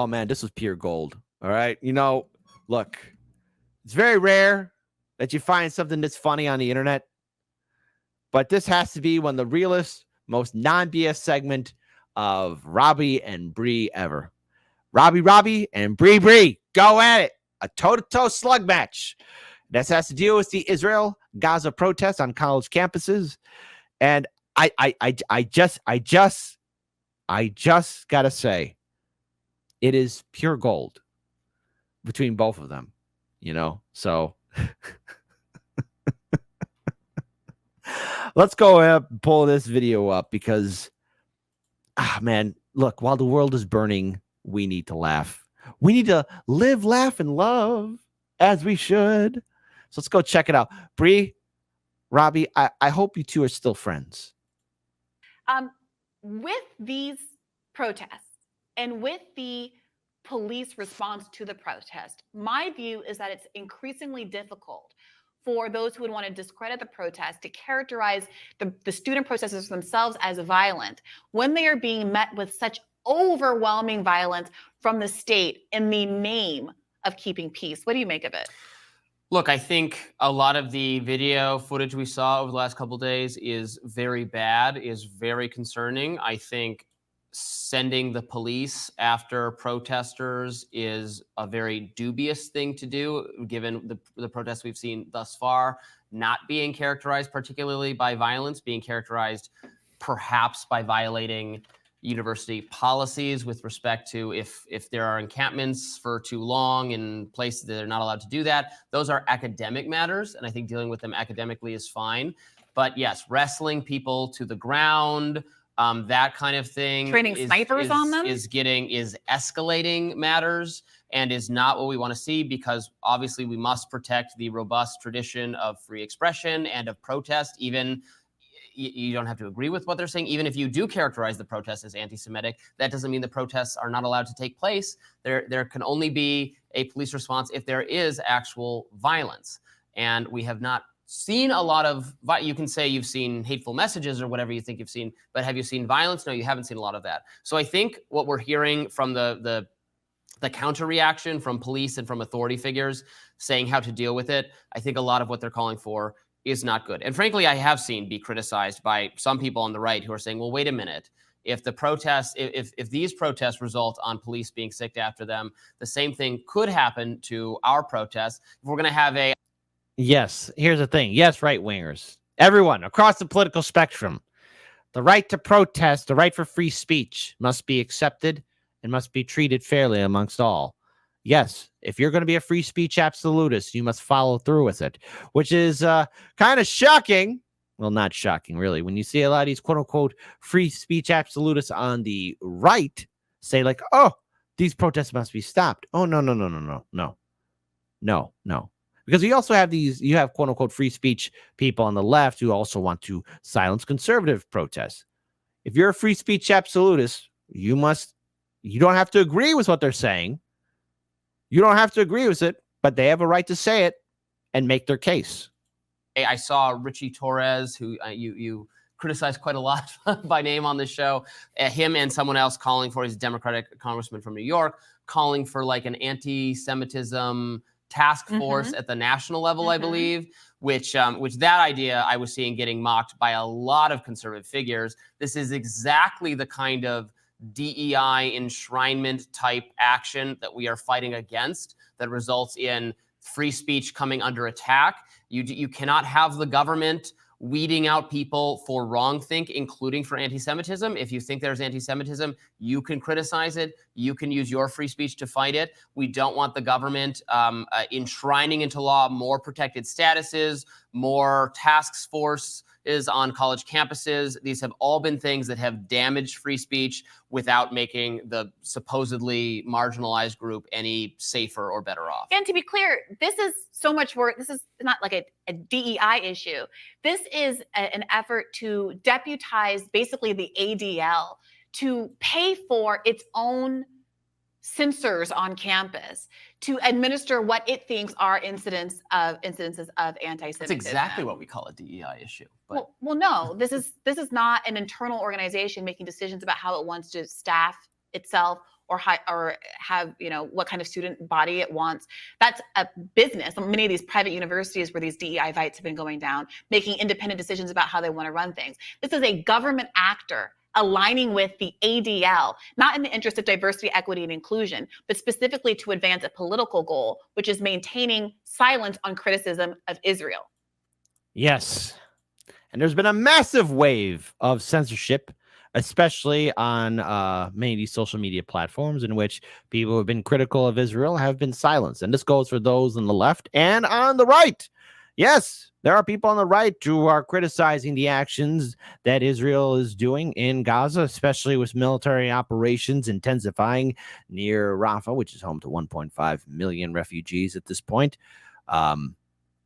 Oh, man, this was pure gold. All right. Look, it's very rare that you find something that's funny on the internet, but this has to be one of the realest, most non-BS segment of Robby and Brie ever. Robby and Brie, go at it. A toe-to-toe slug match. This has to deal with the Israel-Gaza protests on college campuses. And I just gotta say, it is pure gold between both of them, So let's go and pull this video up because, man, look, while the world is burning, we need to laugh. We need to live, laugh, and love as we should. So let's go check it out. Brie, Robby, I hope you two are still friends. With these protests and with the police response to the protest, my view is that it's increasingly difficult for those who would want to discredit the protest to characterize the student protesters themselves as violent when they are being met with such overwhelming violence from the state in the name of keeping peace. What do you make of it? Look, I think a lot of the video footage we saw over the last couple of days is very bad, is very concerning. I think sending the police after protesters is a very dubious thing to do, given the protests we've seen thus far, not being characterized particularly by violence, being characterized perhaps by violating university policies with respect to if there are encampments for too long in places that they're not allowed to do that. Those are academic matters, and I think dealing with them academically is fine. But yes, wrestling people to the ground, that kind of thing, training snipers on them, is escalating matters and is not what we want to see, because obviously we must protect the robust tradition of free expression and of protest. Even you don't have to agree with what they're saying. Even if you do characterize the protests as anti-Semitic, that doesn't mean the protests are not allowed to take place. There can only be a police response if there is actual violence. And we have not seen a lot of, you can say you've seen hateful messages or whatever you think you've seen, but have you seen violence? No, you haven't seen a lot of that. So I think what we're hearing from the counter reaction from police and from authority figures saying how to deal with it, I think a lot of what they're calling for is not good. And frankly, I have seen be criticized by some people on the right who are saying, well, wait a minute. If the protests, if these protests result on police being sicked after them, the same thing could happen to our protests. If we're going to have a... Yes, here's the thing. Yes, right-wingers, everyone across the political spectrum, the right to protest, the right for free speech must be accepted and must be treated fairly amongst all. Yes, if you're going to be a free speech absolutist, you must follow through with it, which is kind of shocking. Well, not shocking, really, when you see a lot of these quote-unquote free speech absolutists on the right say, like, oh, these protests must be stopped. Oh, no. Because you also have you have quote-unquote free speech people on the left who also want to silence conservative protests. If you're a free speech absolutist, you don't have to agree with what they're saying. You don't have to agree with it, but they have a right to say it and make their case. I saw Richie Torres, who you criticized quite a lot by name on this show, him and someone else calling for, his Democratic congressman from New York, calling for like an anti-Semitism task force at the national level, I believe, which that idea I was seeing getting mocked by a lot of conservative figures. This is exactly the kind of DEI enshrinement type action that we are fighting against, that results in free speech coming under attack. You cannot have the government weeding out people for wrongthink, including for anti-Semitism. If you think there's anti-Semitism, you can criticize it. You can use your free speech to fight it. We don't want the government enshrining into law more protected statuses, more task forces on college campuses. These have all been things that have damaged free speech without making the supposedly marginalized group any safer or better off. And to be clear, this is so much work. This is not like a DEI issue. This is an effort to deputize basically the ADL to pay for its own censors on campus to administer what it thinks are incidences of anti-Semitism. That's exactly what we call a DEI issue. But well, no, this is not an internal organization making decisions about how it wants to staff itself or have, what kind of student body it wants. That's a business. Many of these private universities where these DEI fights have been going down, making independent decisions about how they want to run things. This is a government actor aligning with the ADL, not in the interest of diversity, equity, and inclusion, but specifically to advance a political goal, which is maintaining silence on criticism of Israel. Yes. And there's been a massive wave of censorship, especially on many of these social media platforms in which people who have been critical of Israel have been silenced. And this goes for those on the left and on the right. Yes, there are people on the right who are criticizing the actions that Israel is doing in Gaza, especially with military operations intensifying near Rafah, which is home to 1.5 million refugees at this point.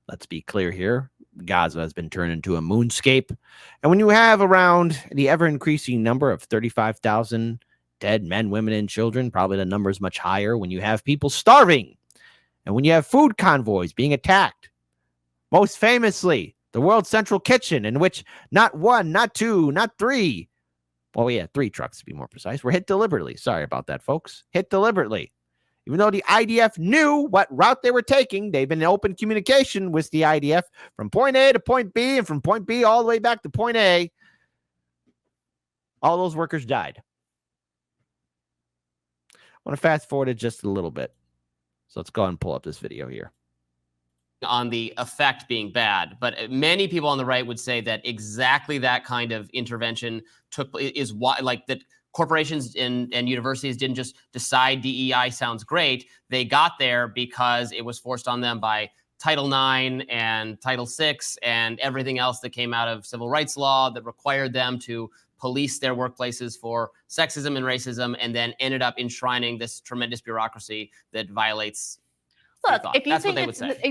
Let's be clear here. Gaza has been turned into a moonscape. And when you have around the ever-increasing number of 35,000 dead men, women, and children, probably the number is much higher. When you have people starving, and when you have food convoys being attacked, most famously, the World Central Kitchen, in which not one, not two, not three, well, yeah, 3 trucks to be more precise, were hit deliberately. Sorry about that, folks. Hit deliberately. Even though the IDF knew what route they were taking, they've been in open communication with the IDF from point A to point B and from point B all the way back to point A. All those workers died. I want to fast forward it just a little bit. So let's go ahead and pull up this video here. On the effect being bad, but many people on the right would say that exactly that kind of intervention is why, like, that corporations and universities didn't just decide DEI sounds great. They got there because it was forced on them by Title IX and Title VI and everything else that came out of civil rights law that required them to police their workplaces for sexism and racism, and then ended up enshrining this tremendous bureaucracy that violates. Look, if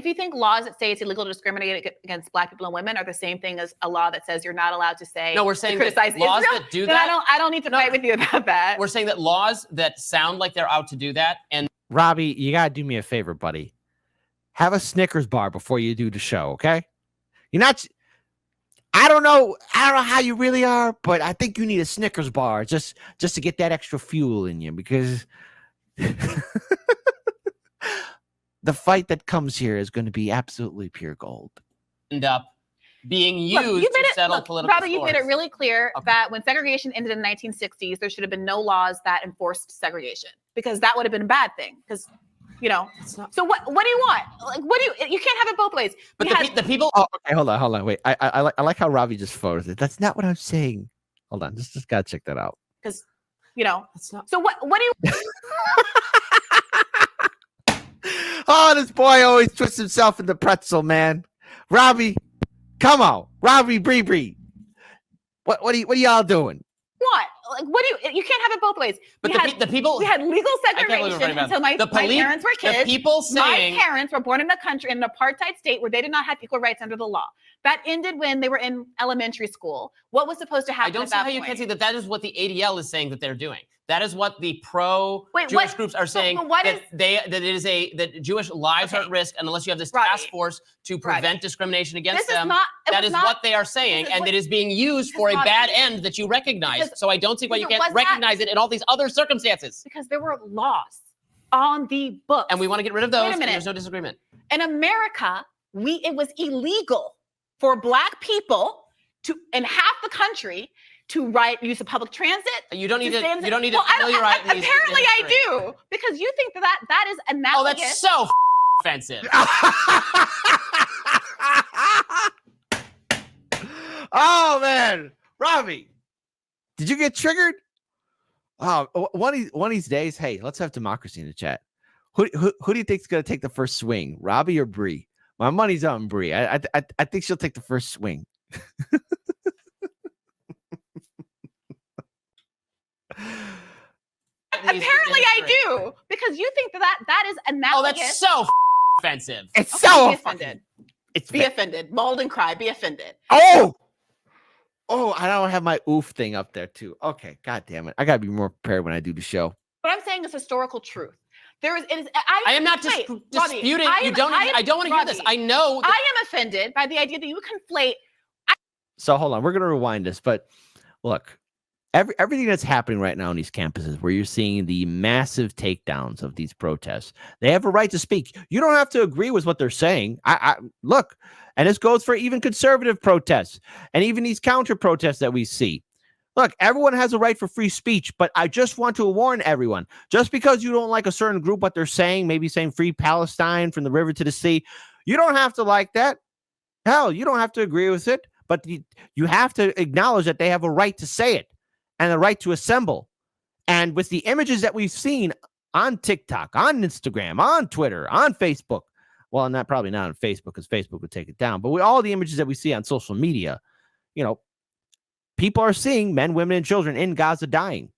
you think laws that say it's illegal to discriminate against Black people and women are the same thing as a law that says you're not allowed to say, no, we're saying that laws Israel, that do that. I don't need to fight with you about that. We're saying that laws that sound like they're out to do that. And Robby, you gotta do me a favor, buddy. Have a Snickers bar before you do the show, okay? You're not. I don't know how you really are, but I think you need a Snickers bar just to get that extra fuel in you, because the fight that comes here is going to be absolutely pure gold. End up being used to settle political Robby, you made it really clear that when segregation ended in the 1960s, there should have been no laws that enforced segregation, because that would have been a bad thing. Because, so what do you want? Like, you can't have it both ways. But the people. Oh, okay, hold on. Wait, I like how Robby just photos it. That's not what I'm saying. Hold on, just gotta check that out. Because, so what do you? Oh, this boy always twists himself in the pretzel, man. Robby, come on. Robby, Brie. What are y'all doing? What? Like, you can't have it both ways. But the people. We had legal segregation until my parents were kids. The people saying. My parents were born in a country, in an apartheid state where they did not have equal rights under the law. That ended when they were in elementary school. What was supposed to happen? I don't see how you can see that is what the ADL is saying that they're doing. That is what the pro-Jewish groups are saying. That Jewish lives are at risk, and unless you have this task force to prevent discrimination against them, that is what they are saying, and it is being used for a bad end that you recognize. So I don't see why you can't recognize it in all these other circumstances. Because there were laws on the books, and we want to get rid of those. And there's no disagreement. In America, it was illegal for Black people in half the country to use of public transit. You don't need to familiarize me. Apparently I do, because you think that is analogous. Oh, that's so offensive. Oh man, Robby, did you get triggered? Oh, one of these days, hey, let's have democracy in the chat. Who do you think's gonna take the first swing, Robby or Brie? My money's on Brie. I think she'll take the first swing. Apparently I do, because you think that is analogous. Oh, that's so offensive. It's so offended. Be offended. Mold and cry. Be offended. Oh, I don't have my oof thing up there too. Okay, god damn it. I gotta be more prepared when I do the show. What I'm saying is historical truth. I am not disputing. I don't want to hear this. I know. I am offended by the idea that you conflate. So hold on. We're going to rewind this. But look, everything that's happening right now on these campuses, where you're seeing the massive takedowns of these protests, they have a right to speak. You don't have to agree with what they're saying. I look, and this goes for even conservative protests and even these counter protests that we see. Look, everyone has a right for free speech, but I just want to warn everyone, just because you don't like a certain group, what they're saying, maybe saying free Palestine from the river to the sea, you don't have to like that. Hell, you don't have to agree with it, but you have to acknowledge that they have a right to say it and a right to assemble. And with the images that we've seen on TikTok, on Instagram, on Twitter, on Facebook, well, probably not on Facebook, because Facebook would take it down, but with all the images that we see on social media, people are seeing men, women, and children in Gaza dying.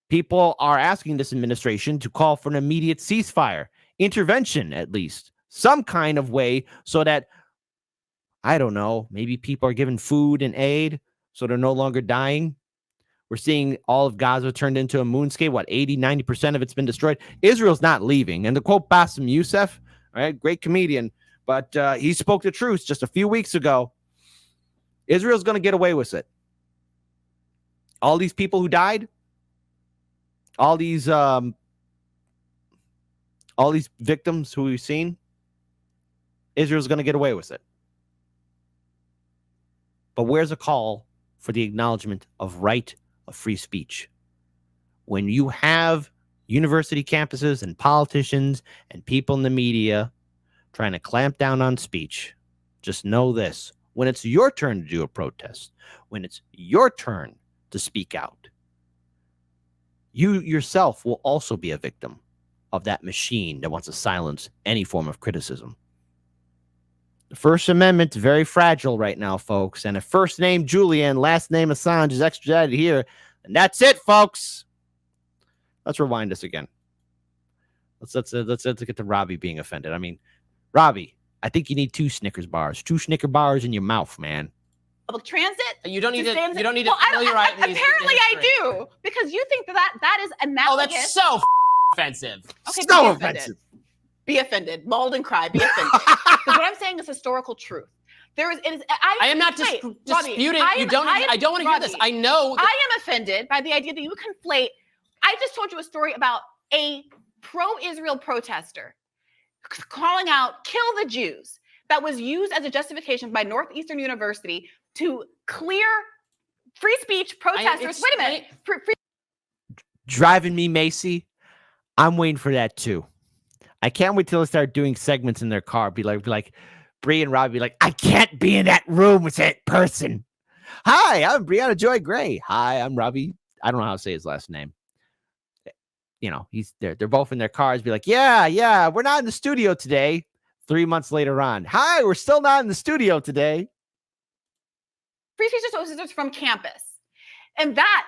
People are asking this administration to call for an immediate ceasefire, intervention, at least some kind of way, so that, I don't know, maybe people are given food and aid so they're no longer dying. We're seeing all of Gaza turned into a moonscape. 80-90% of it's been destroyed. Israel's not leaving. And to quote Bassem Youssef, right, great comedian, but he spoke the truth just a few weeks ago. Israel's going to get away with it. All these people who died, all these victims who we've seen, Israel's going to get away with it. But where's a call for the acknowledgement of right of free speech? When you have university campuses and politicians and people in the media trying to clamp down on speech, just know this: when it's your turn to do a protest, when it's your turn to speak out, you yourself will also be a victim of that machine that wants to silence any form of criticism. The First Amendment is very fragile right now, folks. And if first name Julian, last name Assange is extradited here, and that's it, folks. Let's rewind this again. Let's get to Robby being offended. I mean, Robby, I think you need 2 Snickers bars. 2 Snickers bars in your mouth, man. Public transit? You don't need to. You don't need well, to. No, you're right. Apparently, I do, because you think that is analogous. Oh, that's so offensive. Okay, so offensive. Be offended. Mauled and cry. Be offended. Because what I'm saying is historical truth. I am not disputing. I don't want to hear this. I know. I am offended by the idea that you conflate. I just told you a story about a pro-Israel protester calling out "kill the Jews" that was used as a justification by Northeastern University to clear free speech protesters. Wait a minute. Driving me, Macy. I'm waiting for that too. I can't wait till they start doing segments in their car. Be like, Brie and Robby, be like, I can't be in that room with that person. Hi, I'm Brianna Joy Gray. Hi, I'm Robby. I don't know how to say his last name. They're both in their cars. Be like, yeah, we're not in the studio today. 3 months later on, hi, we're still not in the studio today. Free speech associates from campus, and that.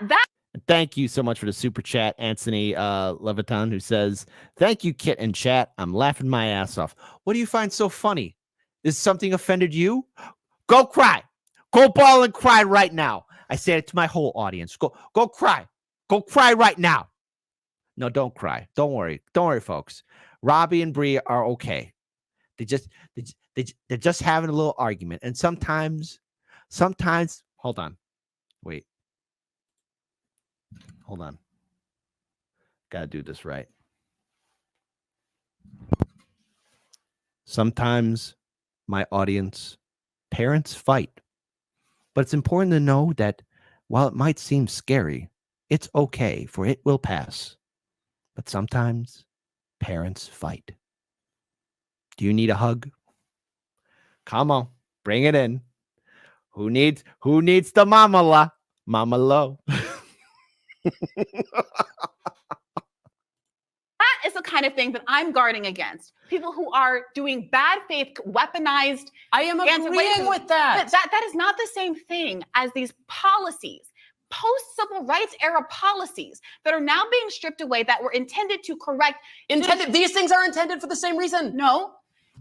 Thank you so much for the super chat, Anthony Leviton, who says, thank you, Kit and chat. I'm laughing my ass off. What do you find so funny? Is something offended you? Go cry. Go bawl and cry right now. I say it to my whole audience. Go cry. Go cry right now. No, don't cry. Don't worry. Don't worry, folks. Robby and Brie are okay. They're just having a little argument. And sometimes, hold on. Wait. Hold on. Gotta do this right. Sometimes my audience, parents fight. But it's important to know that while it might seem scary, it's okay, for it will pass. But sometimes parents fight. Do you need a hug? Come on, bring it in. Who needs the mama la? Mama low. That is the kind of thing that I'm guarding against. People who are doing bad faith, weaponized. I am agreeing with that. That is not the same thing as these policies, post-civil rights era policies that are now being stripped away, that were intended to correct. These things are intended for the same reason. No.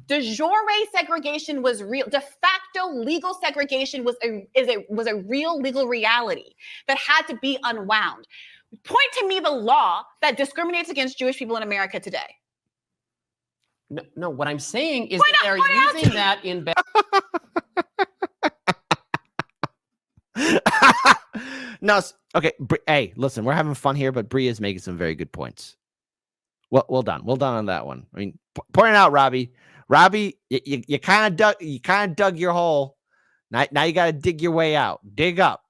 De jure segregation was real. De facto legal segregation was a real legal reality that had to be unwound. Point to me the law that discriminates against Jewish people in America today. No, what I'm saying is that they're using that in No, Okay, hey, listen, we're having fun here, but Brie is making some very good points. Well done. Well done on that one. I mean, pointing out, Robby, you kind of dug your hole. Now you got to dig your way out. Dig up.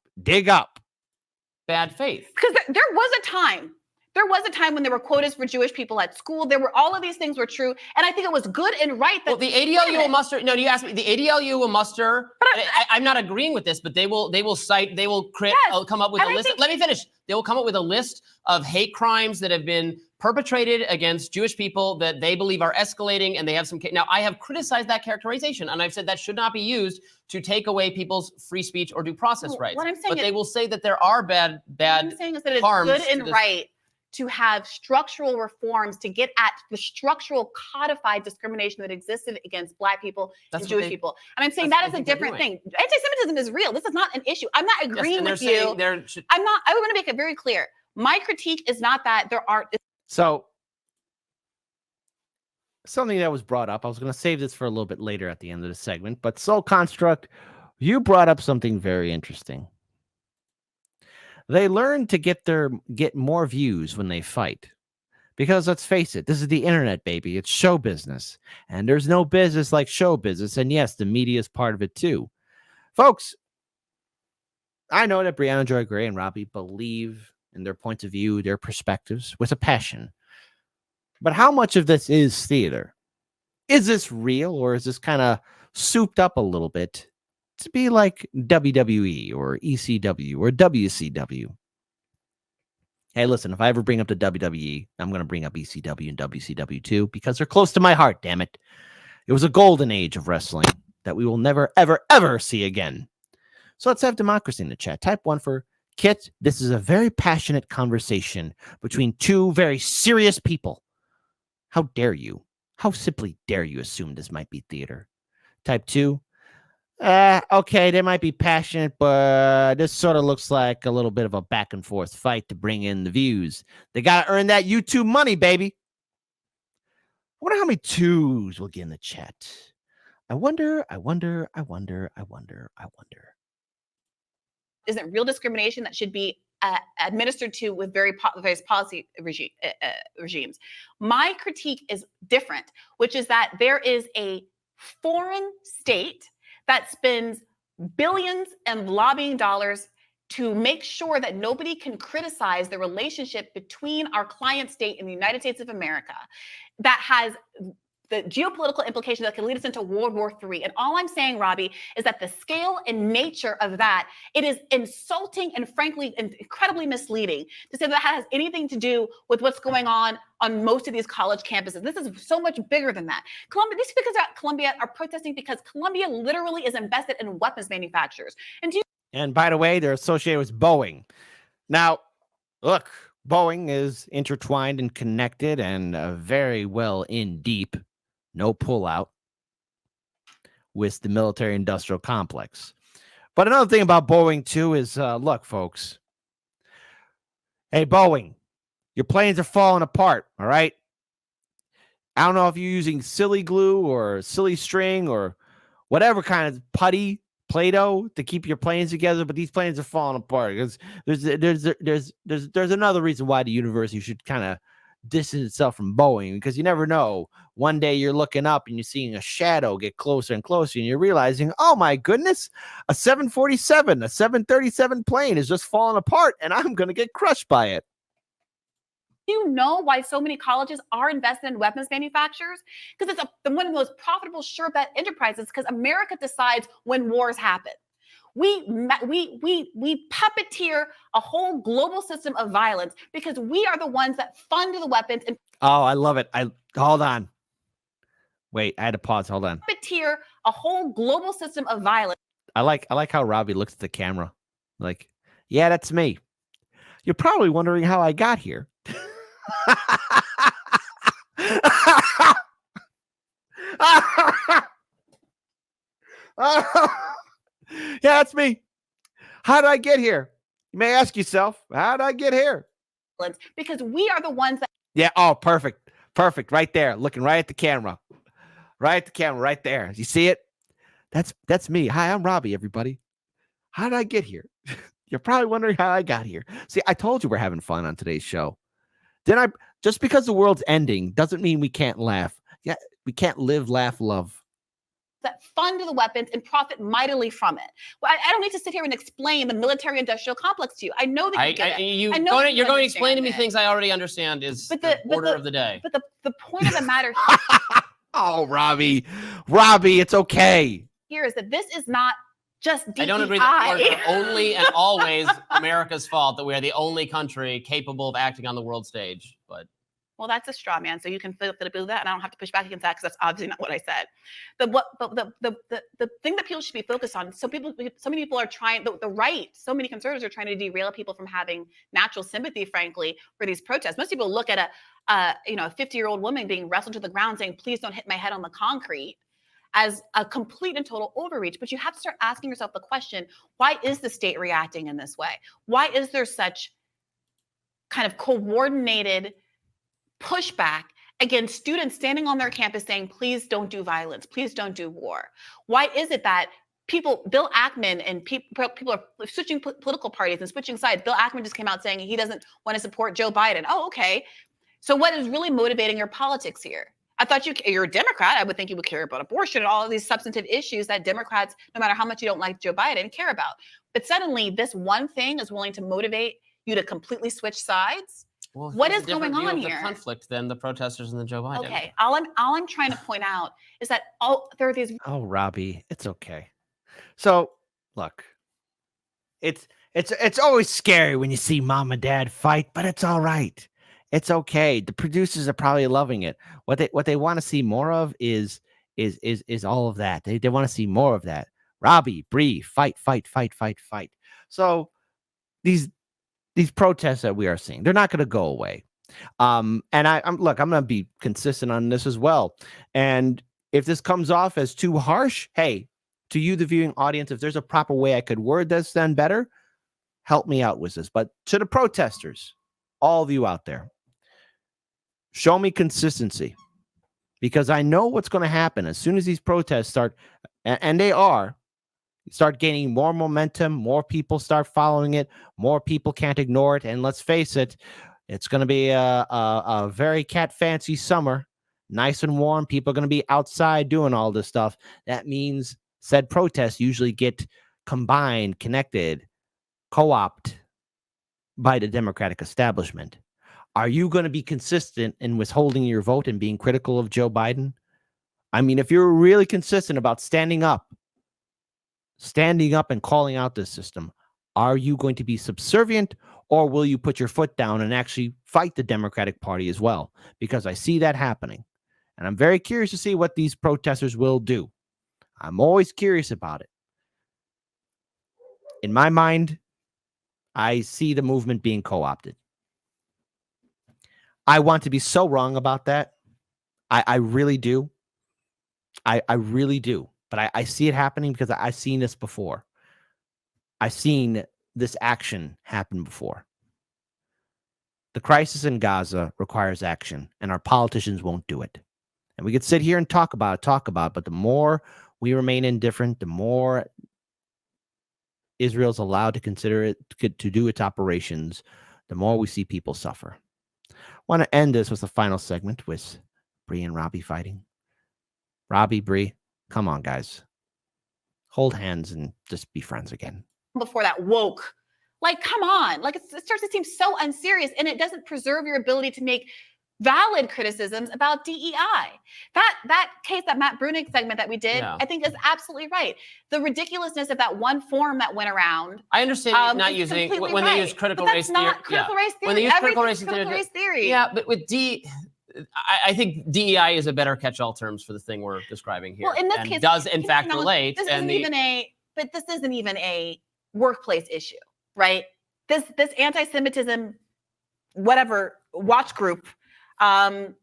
Bad faith. Because there was a time. There was a time when there were quotas for Jewish people at school. There were all of these things were true, and I think it was good and right that. Well, the ADLU will muster. No, you asked me. The ADLU will muster. But I'm not agreeing with this, but they will cite. They will come up with a list. Let me finish. They will come up with a list of hate crimes that have been perpetrated against Jewish people that they believe are escalating, and they have some. Now, I have criticized that characterization, and I've said that should not be used to take away people's free speech or due process rights. What I'm saying but they will say that there are bad. What I'm saying is that it's good and right to have structural reforms to get at the structural codified discrimination that existed against Black people and Jewish people. And I'm saying that is a different thing. Anti-Semitism is real. This is not an issue. I'm not agreeing with you. I'm not. I want to make it very clear. My critique is not that there aren't. So something that was brought up, I was going to save this for a little bit later at the end of the segment, but Soul Construct, you brought up something very interesting. They learn to get more views when they fight. Because let's face it, this is the internet, baby. It's show business. And there's no business like show business. And yes, the media is part of it too. Folks, I know that Brianna Joy Gray and Robby believe in their points of view, their perspectives with a passion. But how much of this is theater? Is this real, or is this kind of souped up a little bit to be like WWE or ECW or WCW? Hey, listen, if I ever bring up the WWE, I'm going to bring up ECW and WCW too, because they're close to my heart, damn it. It was a golden age of wrestling that we will never, ever, ever see again. So let's have democracy in the chat. Type 1 for Kit. This is a very passionate conversation between two very serious people. How dare you? How simply dare you assume this might be theater? Type 2. Okay, they might be passionate, but this sort of looks like a little bit of a back and forth fight to bring in the views. They got to earn that YouTube money, baby. I wonder how many 2s will get in the chat. I wonder. Isn't real discrimination that should be administered to with various policy regimes. My critique is different, which is that there is a foreign state that spends billions in lobbying dollars to make sure that nobody can criticize the relationship between our client state and the United States of America, that has the geopolitical implication that can lead us into World War III. And all I'm saying, Robby, is that the scale and nature of that, it is insulting and frankly incredibly misleading to say that has anything to do with what's going on most of these college campuses. This is so much bigger than that. These speakers at Columbia are protesting because Columbia literally is invested in weapons manufacturers. And by the way, they're associated with Boeing. Now, look, Boeing is intertwined and connected and very well in deep. No pullout with the military-industrial complex. But another thing about Boeing, too, is, look, folks. Hey, Boeing, your planes are falling apart, all right? I don't know if you're using silly glue or silly string or whatever kind of putty, Play-Doh to keep your planes together, but these planes are falling apart. Because there's another reason why the university should kind of distance itself from Boeing, because you never know. One day you're looking up and you're seeing a shadow get closer and closer, and you're realizing, oh my goodness, a 747, a 737 plane is just falling apart, and I'm going to get crushed by it. You know why so many colleges are invested in weapons manufacturers? Because it's one of the most profitable sure bet enterprises, because America decides when wars happen. We puppeteer a whole global system of violence because we are the ones that fund the weapons. And oh, I love it. Hold on. Wait, I had to pause. Hold on. Puppeteer a whole global system of violence. I like how Robby looks at the camera. Like, yeah, that's me. You're probably wondering how I got here. Yeah, that's me. How did I get here? You may ask yourself, how did I get here? Because we are the ones that. Yeah. Oh, perfect. Perfect. Right there. Looking right at the camera. Right at the camera. Right there. You see it? That's me. Hi, I'm Robby, everybody. How did I get here? You're probably wondering how I got here. See, I told you we're having fun on today's show. Just because the world's ending doesn't mean we can't laugh. Yeah, we can't live, laugh, love. That fund the weapons and profit mightily from it. Well, I don't need to sit here and explain the military-industrial complex to you. I know that you get it. You're I going know to that you explain to me understand it. things I already understand is But the order of the day. But the point of the matter Oh, Robby, it's okay. here is that this is not just DEI. I don't agree that we're only and always America's fault that we are the only country capable of acting on the world stage. But well, that's a straw man, so you can flip that, and I don't have to push back against that because that's obviously not what I said. The thing that people should be focused on. So many people are trying. The right, so many conservatives are trying to derail people from having natural sympathy, frankly, for these protests. Most people look at a 50-year-old woman being wrestled to the ground, saying, "Please don't hit my head on the concrete," as a complete and total overreach. But you have to start asking yourself the question: why is the state reacting in this way? Why is there such kind of coordinated pushback against students standing on their campus saying, please don't do violence, please don't do war? Why is it that Bill Ackman and people are switching political parties and switching sides? Bill Ackman just came out saying he doesn't want to support Joe Biden. Oh, okay. So what is really motivating your politics here? I thought you're a Democrat. I would think you would care about abortion and all of these substantive issues that Democrats, no matter how much you don't like Joe Biden, care about. But suddenly this one thing is willing to motivate you to completely switch sides. Well, what is going on here? The conflict than the protesters and the Joe Biden. Okay, all I'm trying to point out is that there are these. Oh, Robby, it's okay. So look, it's always scary when you see mom and dad fight, but it's all right. It's okay. The producers are probably loving it. What they want to see more of is all of that. They want to see more of that. Robby, Brie, fight. So these protests that we are seeing, they're not going to go away. And I'm going to be consistent on this as well. And if this comes off as too harsh, hey, to you, the viewing audience, if there's a proper way I could word this then better, help me out with this. But to the protesters, all of you out there, show me consistency, because I know what's going to happen as soon as these protests start, and they start gaining more momentum, more people start following it, more people can't ignore it. And let's face it, it's going to be a very cat fancy summer, nice and warm. People are going to be outside doing all this stuff. That means said protests usually get combined, connected, co-opted by the Democratic establishment. Are you going to be consistent in withholding your vote and being critical of Joe Biden? I mean, if you're really consistent about standing up and calling out this system, are you going to be subservient, or will you put your foot down and actually fight the Democratic Party as well? Because I see that happening. And I'm very curious to see what these protesters will do. I'm always curious about it. In my mind, I see the movement being co-opted. I want to be so wrong about that. I really do. I really do. But I see it happening because I've seen this before. I've seen this action happen before. The crisis in Gaza requires action, and our politicians won't do it. And we could sit here and talk about it, but the more we remain indifferent, the more Israel's allowed to consider it, to do its operations, the more we see people suffer. I want to end this with the final segment with Brie and Robby fighting. Robby, Brie, come on, guys. Hold hands and just be friends again. Before that woke, like, come on, like it starts to seem so unserious, and it doesn't preserve your ability to make valid criticisms about DEI. That case, that Matt Brunig segment that we did, I think is absolutely right. The ridiculousness of that one form that went around. I understand not using when they use critical race theory. Critical race theory. When they use critical race theory. Yeah, but with I think DEI is a better catch-all terms for the thing we're describing here. Well, in this and case, does in fact relate. This isn't even a workplace issue, right? This anti-Semitism, whatever watch group that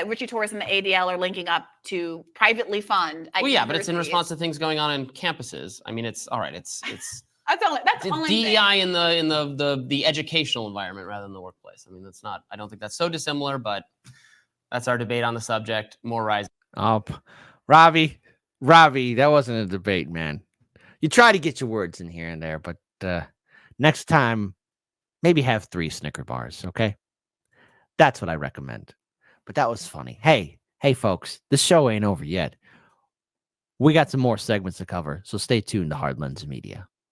Richie Torres and the ADL are linking up to privately fund. Well, yeah, but it's in response to things going on in campuses. I mean, it's all right. It's that's all DEI in the educational environment rather than the workplace. I mean, that's not. I don't think that's so dissimilar, but that's our debate on the subject. More rising. Oh, Robby, that wasn't a debate, man. You try to get your words in here and there, but next time, maybe have 3 Snicker bars, okay? That's what I recommend. But that was funny. Hey, folks, this show ain't over yet. We got some more segments to cover, so stay tuned to Hard Lens Media.